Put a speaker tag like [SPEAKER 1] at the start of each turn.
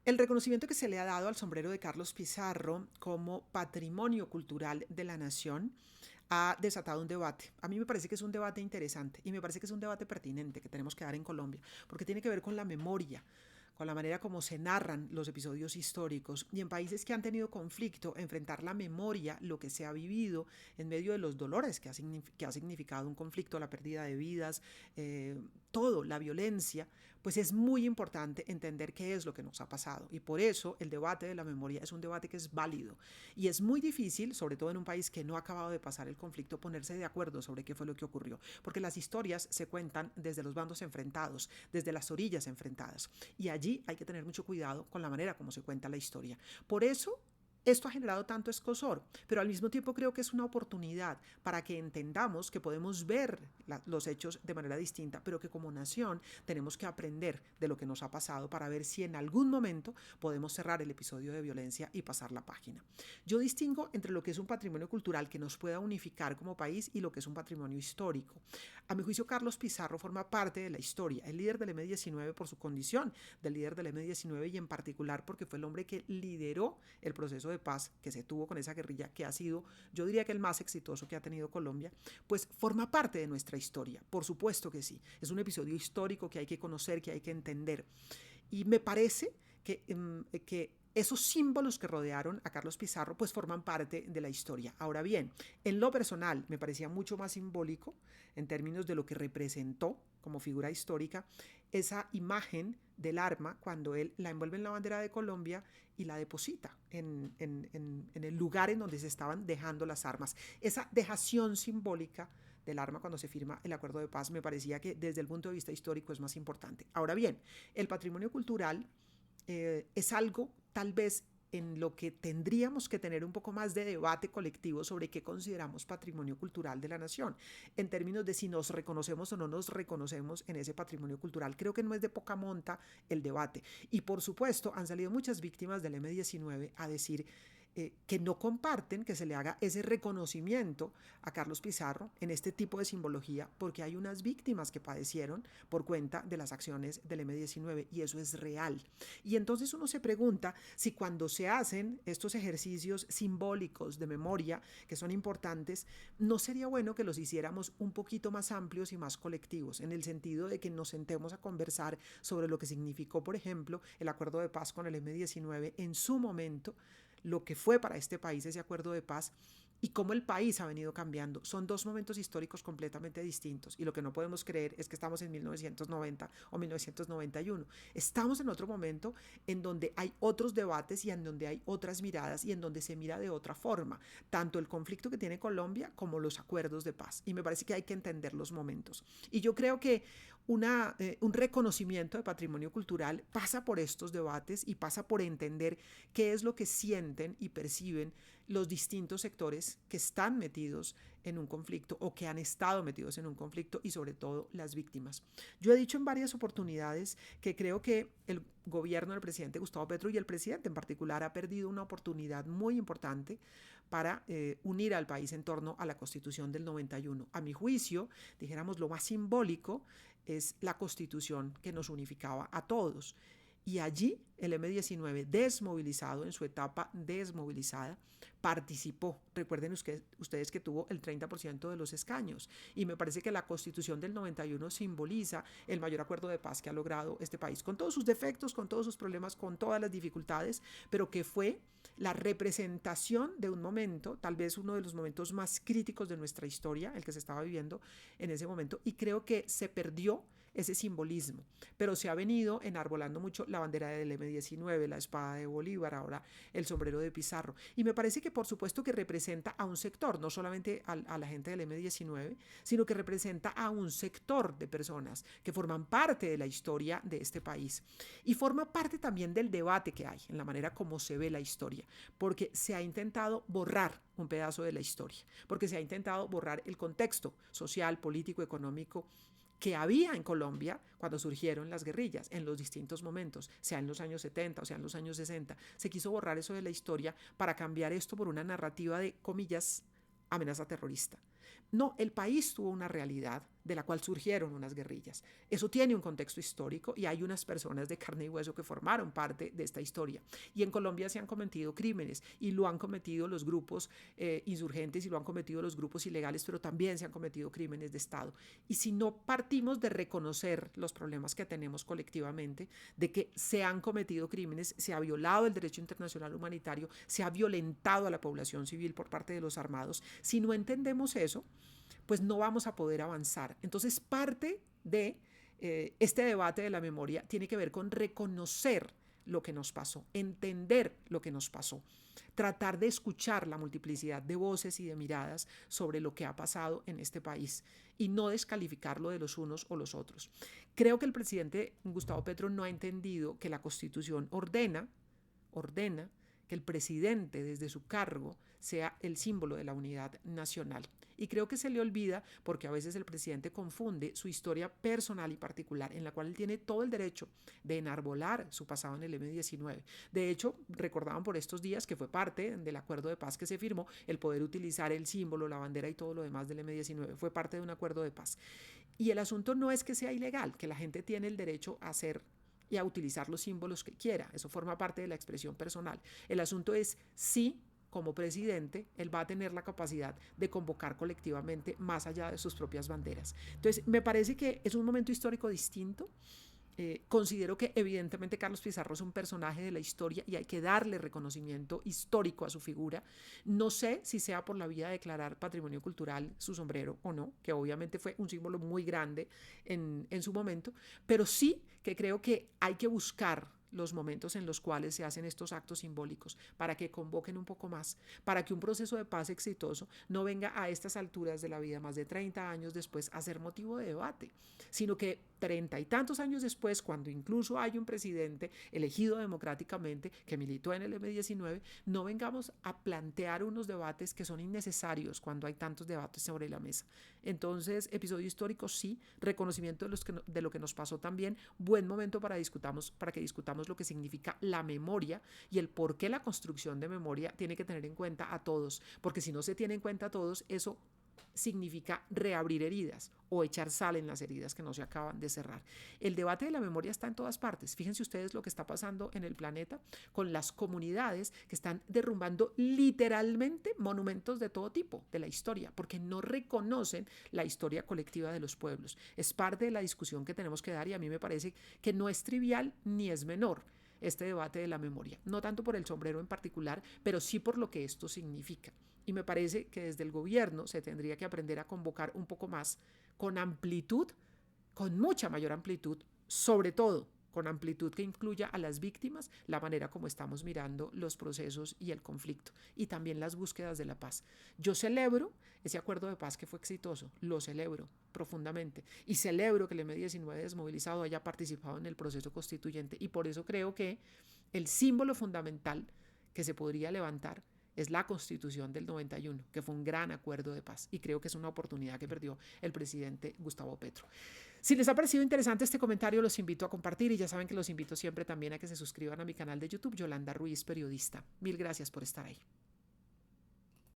[SPEAKER 1] El reconocimiento que se le ha dado al sombrero de Carlos Pizarro como patrimonio cultural de la nación ha desatado un debate. A mí me parece que es un debate interesante y me parece que es un debate pertinente que tenemos que dar en Colombia, porque tiene que ver con la memoria, con la manera como se narran los episodios históricos y en países que han tenido conflicto, enfrentar la memoria, lo que se ha vivido en medio de los dolores que ha significado un conflicto, la pérdida de vidas, todo, la violencia, pues es muy importante entender qué es lo que nos ha pasado. Y por eso el debate de la memoria es un debate que es válido. Y es muy difícil, sobre todo en un país que no ha acabado de pasar el conflicto, ponerse de acuerdo sobre qué fue lo que ocurrió. Porque las historias se cuentan desde los bandos enfrentados, desde las orillas enfrentadas. Y allí hay que tener mucho cuidado con la manera como se cuenta la historia. Por eso esto ha generado tanto escozor, pero al mismo tiempo creo que es una oportunidad para que entendamos que podemos ver los hechos de manera distinta, pero que como nación tenemos que aprender de lo que nos ha pasado para ver si en algún momento podemos cerrar el episodio de violencia y pasar la página. Yo distingo entre lo que es un patrimonio cultural que nos pueda unificar como país y lo que es un patrimonio histórico. A mi juicio, Carlos Pizarro forma parte de la historia, el líder del M-19 por su condición del líder del M-19 y en particular porque fue el hombre que lideró el proceso de paz que se tuvo con esa guerrilla, que ha sido, yo diría que el más exitoso que ha tenido Colombia, pues forma parte de nuestra historia. Por supuesto que sí. Es un episodio histórico que hay que conocer, que hay que entender. Y me parece que esos símbolos que rodearon a Carlos Pizarro pues forman parte de la historia. Ahora bien, en lo personal me parecía mucho más simbólico en términos de lo que representó como figura histórica esa imagen del arma cuando él la envuelve en la bandera de Colombia y la deposita en el lugar en donde se estaban dejando las armas. Esa dejación simbólica del arma cuando se firma el acuerdo de paz me parecía que desde el punto de vista histórico es más importante. Ahora bien, el patrimonio cultural es algo tal vez en lo que tendríamos que tener un poco más de debate colectivo sobre qué consideramos patrimonio cultural de la nación, en términos de si nos reconocemos o no nos reconocemos en ese patrimonio cultural. Creo que no es de poca monta el debate. Y por supuesto, han salido muchas víctimas del M-19 a decir que no comparten que se le haga ese reconocimiento a Carlos Pizarro en este tipo de simbología, porque hay unas víctimas que padecieron por cuenta de las acciones del M-19 y eso es real. Y entonces uno se pregunta si cuando se hacen estos ejercicios simbólicos de memoria, que son importantes, no sería bueno que los hiciéramos un poquito más amplios y más colectivos, en el sentido de que nos sentemos a conversar sobre lo que significó, por ejemplo, el acuerdo de paz con el M-19 en su momento, lo que fue para este país ese acuerdo de paz y cómo el país ha venido cambiando. Son dos momentos históricos completamente distintos y lo que no podemos creer es que estamos en 1990 o 1991. Estamos en otro momento en donde hay otros debates y en donde hay otras miradas y en donde se mira de otra forma, tanto el conflicto que tiene Colombia como los acuerdos de paz. Y me parece que hay que entender los momentos. Y yo creo que un reconocimiento de patrimonio cultural pasa por estos debates y pasa por entender qué es lo que sienten y perciben los distintos sectores que están metidos en un conflicto o que han estado metidos en un conflicto y sobre todo las víctimas. Yo he dicho en varias oportunidades que creo que el gobierno del presidente Gustavo Petro y el presidente en particular ha perdido una oportunidad muy importante para unir al país en torno a la Constitución del 91. A mi juicio, dijéramos, lo más simbólico es la Constitución que nos unificaba a todos. Y allí el M-19, desmovilizado en su etapa desmovilizada, participó. Recuerden ustedes que tuvo el 30% de los escaños. Y me parece que la Constitución del 91 simboliza el mayor acuerdo de paz que ha logrado este país, con todos sus defectos, con todos sus problemas, con todas las dificultades, pero que fue la representación de un momento, tal vez uno de los momentos más críticos de nuestra historia, el que se estaba viviendo en ese momento. Y creo que se perdió ese simbolismo, pero se ha venido enarbolando mucho la bandera del M-19, la espada de Bolívar, ahora el sombrero de Pizarro. Y me parece que por supuesto que representa a un sector, no solamente a la gente del M-19, sino que representa a un sector de personas que forman parte de la historia de este país. Y forma parte también del debate que hay en la manera como se ve la historia, porque se ha intentado borrar un pedazo de la historia, porque se ha intentado borrar el contexto social, político, económico que había en Colombia cuando surgieron las guerrillas en los distintos momentos, sea en los años 70 o sea en los años 60. Se quiso borrar eso de la historia para cambiar esto por una narrativa de, comillas, amenaza terrorista. No, el país tuvo una realidad de la cual surgieron unas guerrillas. Eso tiene un contexto histórico y hay unas personas de carne y hueso que formaron parte de esta historia. Y en Colombia se han cometido crímenes y lo han cometido los grupos insurgentes y lo han cometido los grupos ilegales, pero también se han cometido crímenes de Estado. Y si no partimos de reconocer los problemas que tenemos colectivamente, de que se han cometido crímenes, se ha violado el derecho internacional humanitario, se ha violentado a la población civil por parte de los armados, si no entendemos eso, pues no vamos a poder avanzar. Entonces, parte de este debate de la memoria tiene que ver con reconocer lo que nos pasó, entender lo que nos pasó, tratar de escuchar la multiplicidad de voces y de miradas sobre lo que ha pasado en este país y no descalificarlo de los unos o los otros. Creo que el presidente Gustavo Petro no ha entendido que la Constitución ordena que el presidente desde su cargo sea el símbolo de la unidad nacional. Y creo que se le olvida porque a veces el presidente confunde su historia personal y particular, en la cual él tiene todo el derecho de enarbolar su pasado en el M-19. De hecho, recordaban por estos días que fue parte del acuerdo de paz que se firmó, el poder utilizar el símbolo, la bandera y todo lo demás del M-19. Fue parte de un acuerdo de paz. Y el asunto no es que sea ilegal, que la gente tiene el derecho a hacer y a utilizar los símbolos que quiera. Eso forma parte de la expresión personal. El asunto es si, como presidente, él va a tener la capacidad de convocar colectivamente más allá de sus propias banderas. Entonces, me parece que es un momento histórico distinto. Considero que evidentemente Carlos Pizarro es un personaje de la historia y hay que darle reconocimiento histórico a su figura. No sé si sea por la vía de declarar patrimonio cultural su sombrero o no, que obviamente fue un símbolo muy grande en su momento, pero sí que creo que hay que buscar los momentos en los cuales se hacen estos actos simbólicos para que convoquen un poco más, para que un proceso de paz exitoso no venga a estas alturas de la vida, más de 30 años después, a ser motivo de debate, sino que 30 y tantos años después, cuando incluso hay un presidente elegido democráticamente que militó en el M-19, no vengamos a plantear unos debates que son innecesarios cuando hay tantos debates sobre la mesa. Entonces, episodio histórico sí, reconocimiento de lo que nos pasó también, buen momento para que discutamos lo que significa la memoria y el por qué la construcción de memoria tiene que tener en cuenta a todos, porque si no se tiene en cuenta a todos, eso significa reabrir heridas o echar sal en las heridas que no se acaban de cerrar. El debate de la memoria está en todas partes. Fíjense ustedes lo que está pasando en el planeta con las comunidades que están derrumbando literalmente monumentos de todo tipo de la historia, porque no reconocen la historia colectiva de los pueblos. Es parte de la discusión que tenemos que dar y a mí me parece que no es trivial ni es menor este debate de la memoria, no tanto por el sombrero en particular, pero sí por lo que esto significa. Y me parece que desde el gobierno se tendría que aprender a convocar un poco más, con amplitud, con mucha mayor amplitud, sobre todo con amplitud que incluya a las víctimas, la manera como estamos mirando los procesos y el conflicto, y también las búsquedas de la paz. Yo celebro ese acuerdo de paz que fue exitoso, lo celebro profundamente, y celebro que el M-19 desmovilizado haya participado en el proceso constituyente, y por eso creo que el símbolo fundamental que se podría levantar es la Constitución del 91, que fue un gran acuerdo de paz y creo que es una oportunidad que perdió el presidente Gustavo Petro. Si les ha parecido interesante este comentario, los invito a compartir y ya saben que los invito siempre también a que se suscriban a mi canal de YouTube, Yolanda Ruiz, periodista. Mil gracias por estar ahí.